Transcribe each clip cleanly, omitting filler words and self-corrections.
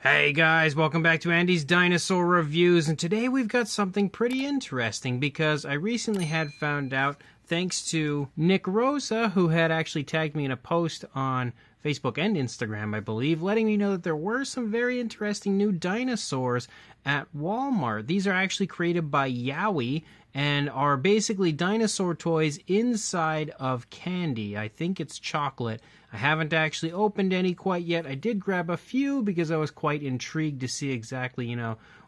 Hey guys, welcome back to Andy's Dinosaur Reviews, and today we've got something pretty interesting because I recently had found out, thanks to Nick Rosa, who had actually tagged me in a post on Facebook and Instagram, I believe, letting me know that there were some very interesting new dinosaurs at Walmart. These are actually created by Yowie and are basically dinosaur toys inside of candy. I think it's chocolate. I haven't actually opened any quite yet. I did grab a few because I was quite intrigued to see exactly,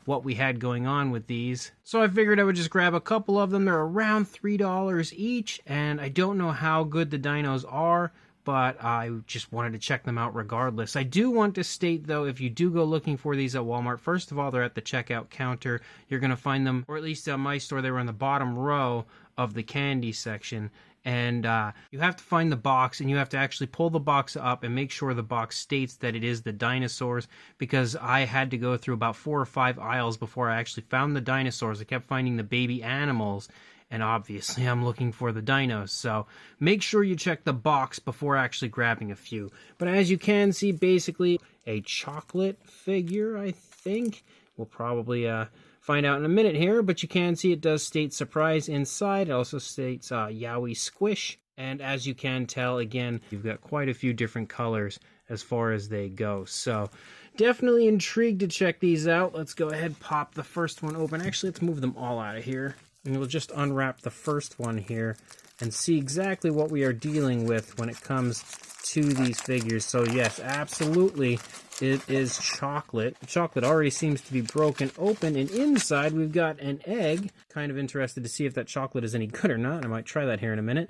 what we had going on with these. So I figured I would just grab a couple of them. They're around $3 each, and I don't know how good the dinos are, but I just wanted to check them out regardless. I do want to state, though, if you do go looking for these at Walmart, first of all, they're at the checkout counter. You're going to find them, or at least at my store, they were in the bottom row of the candy section. And you have to find the box, and you have to actually pull the box up and make sure the box states that it is the dinosaurs, because I had to go through about 4 or 5 aisles before I actually found the dinosaurs. I kept finding the baby animals, and obviously I'm looking for the dinos, so make sure you check the box before actually grabbing a few. But as you can see, basically a chocolate figure, I think. We'll probably find out in a minute here, but you can see it does state surprise inside. It also states Yowie squish, and as you can tell, again, you've got quite a few different colors as far as they go. So definitely intrigued to check these out. Let's go ahead, pop the first one open. Actually, let's move them all out of here. And we'll just unwrap the first one here and see exactly what we are dealing with when it comes to these figures. So yes, absolutely, it is chocolate. The chocolate already seems to be broken open, and inside we've got an egg. Kind of interested to see if that chocolate is any good or not. I might try that here in a minute.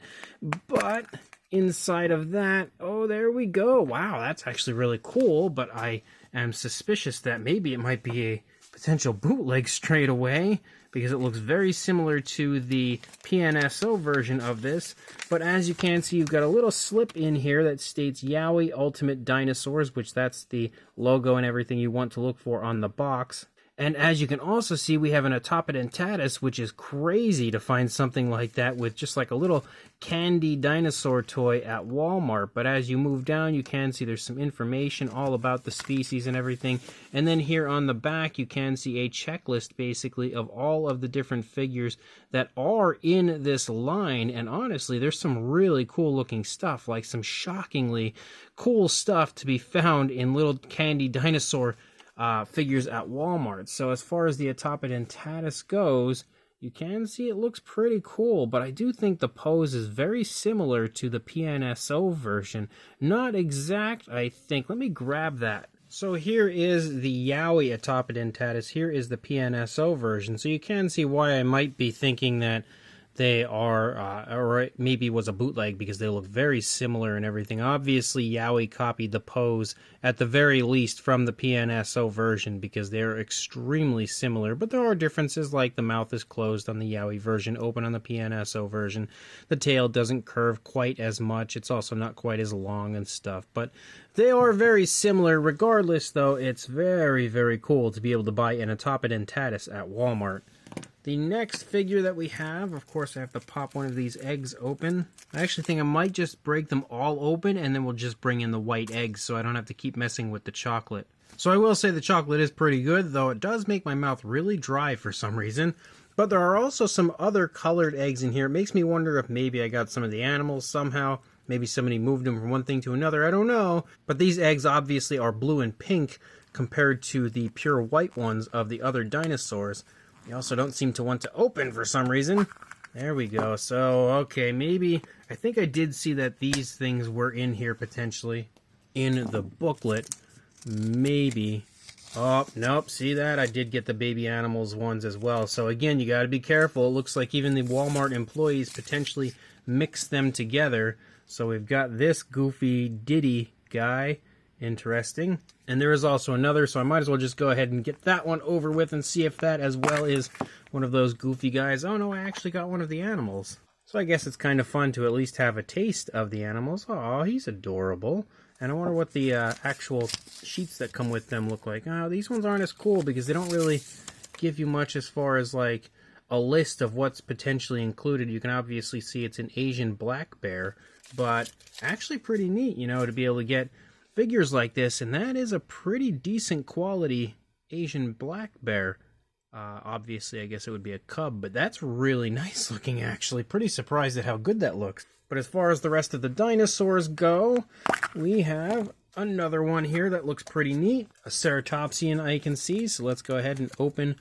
But inside of that, oh, there we go. Wow, that's actually really cool, but I am suspicious that maybe it might be a potential bootleg straight away, because it looks very similar to the PNSO version of this. But as you can see, you've got a little slip in here that states Yowie Ultimate Dinosaurs, which that's the logo and everything you want to look for on the box. And as you can also see, we have an Atopodentatus, which is crazy to find something like that with just like a little candy dinosaur toy at Walmart. But as you move down, you can see there's some information all about the species and everything. And then here on the back, you can see a checklist basically of all of the different figures that are in this line. And honestly, there's some really cool looking stuff, like some shockingly cool stuff to be found in little candy dinosaur figures at Walmart. So as far as the Atopodentatus goes, you can see it looks pretty cool, but I do think the pose is very similar to the PNSO version. Not exact, I think. Let me grab that. So here is the Yowie Atopodentatus. Here is the PNSO version. So you can see why I might be thinking that they are, or maybe it was a bootleg, because they look very similar and everything. Obviously, Yowie copied the pose, at the very least, from the PNSO version, because they're extremely similar. But there are differences, like the mouth is closed on the Yowie version, open on the PNSO version. The tail doesn't curve quite as much. It's also not quite as long and stuff. But they are very similar. Regardless, though, it's very, very cool to be able to buy an Atopodentatus at Walmart. The next figure that we have, of course, I have to pop one of these eggs open. I actually think I might just break them all open, and then we'll just bring in the white eggs so I don't have to keep messing with the chocolate. So I will say the chocolate is pretty good, though it does make my mouth really dry for some reason. But there are also some other colored eggs in here. It makes me wonder if maybe I got some of the animals somehow. Maybe somebody moved them from one thing to another, I don't know. But these eggs obviously are blue and pink compared to the pure white ones of the other dinosaurs. They also don't seem to want to open for some reason. There we go. So, okay, maybe, I think I did see that these things were in here potentially in the booklet. Maybe. Oh, nope, see that? I did get the baby animals ones as well. So again, you got to be careful. It looks like even the Walmart employees potentially mixed them together. So we've got this goofy Diddy guy. Interesting. And there is also another, so I might as well just go ahead and get that one over with and see if that as well is one of those goofy guys. Oh no, I actually got one of the animals. So I guess it's kind of fun to at least have a taste of the animals. Oh, he's adorable. And I wonder what the actual sheets that come with them look like. Oh, these ones aren't as cool because they don't really give you much as far as like a list of what's potentially included. You can obviously see it's an Asian black bear, but actually pretty neat, to be able to get figures like this, and that is a pretty decent quality Asian black bear. Obviously, I guess it would be a cub, but that's really nice looking, actually. Pretty surprised at how good that looks. But as far as the rest of the dinosaurs go, we have another one here that looks pretty neat. A ceratopsian I can see, so let's go ahead and open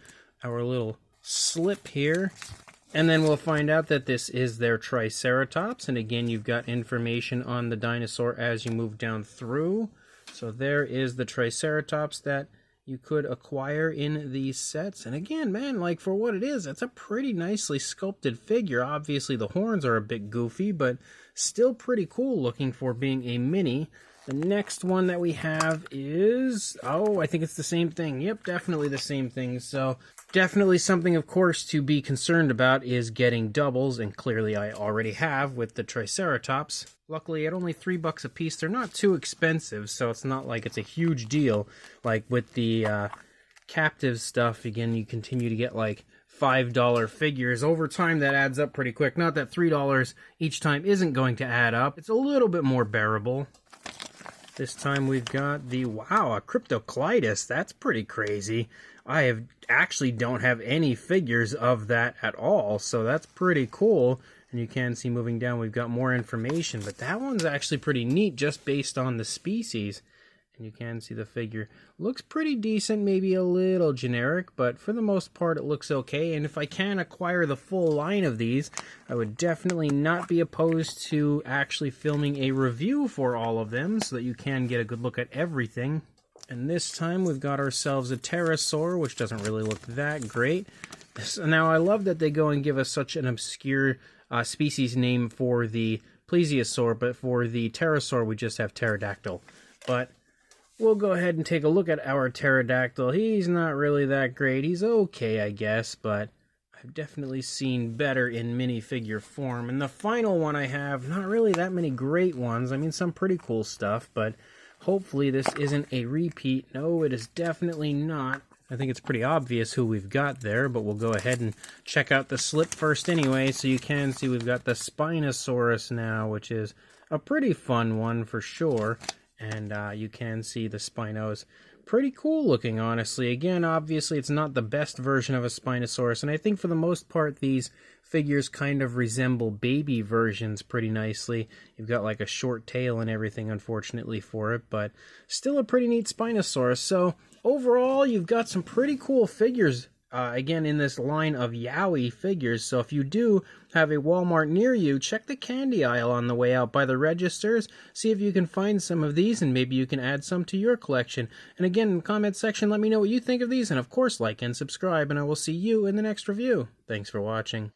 our little slip here. And then we'll find out that this is their Triceratops. And again, you've got information on the dinosaur as you move down through. So there is the Triceratops that you could acquire in these sets. And again, man, like for what it is, it's a pretty nicely sculpted figure. Obviously the horns are a bit goofy, but still pretty cool looking for being a mini. The next one that we have is, oh, I think it's the same thing. Yep, definitely the same thing. So definitely something, of course, to be concerned about is getting doubles, and clearly I already have with the Triceratops. Luckily, at only $3 a piece, they're not too expensive, so it's not like it's a huge deal. Like with the captive stuff, again, you continue to get like $5 figures. Over time, that adds up pretty quick. Not that $3 each time isn't going to add up. It's a little bit more bearable. This time we've got the, wow, a Cryptoclydus. That's pretty crazy. I actually don't have any figures of that at all, so that's pretty cool. And you can see moving down, we've got more information, but that one's actually pretty neat just based on the species. And you can see the figure looks pretty decent, maybe a little generic, but for the most part it looks okay. And if I can acquire the full line of these, I would definitely not be opposed to actually filming a review for all of them so that you can get a good look at everything. And this time we've got ourselves a pterosaur, which doesn't really look that great. Now I love that they go and give us such an obscure species name for the plesiosaur, but for the pterosaur we just have pterodactyl. But we'll go ahead and take a look at our pterodactyl. He's not really that great. He's okay, I guess, but I've definitely seen better in minifigure form. And the final one I have, not really that many great ones. I mean, some pretty cool stuff, but hopefully this isn't a repeat. No, it is definitely not. I think it's pretty obvious who we've got there, but we'll go ahead and check out the slip first anyway. So you can see we've got the Spinosaurus now, which is a pretty fun one for sure. And you can see the Spinos. Pretty cool looking, honestly. Again, obviously it's not the best version of a Spinosaurus, and I think for the most part these figures kind of resemble baby versions pretty nicely. You've got like a short tail and everything, unfortunately, for it, but still a pretty neat Spinosaurus. So overall, you've got some pretty cool figures, again, in this line of Yowie figures. So if you do have a Walmart near you, check the candy aisle on the way out by the registers. See if you can find some of these, and maybe you can add some to your collection. And again, in the comment section, let me know what you think of these. And of course, like and subscribe, and I will see you in the next review. Thanks for watching.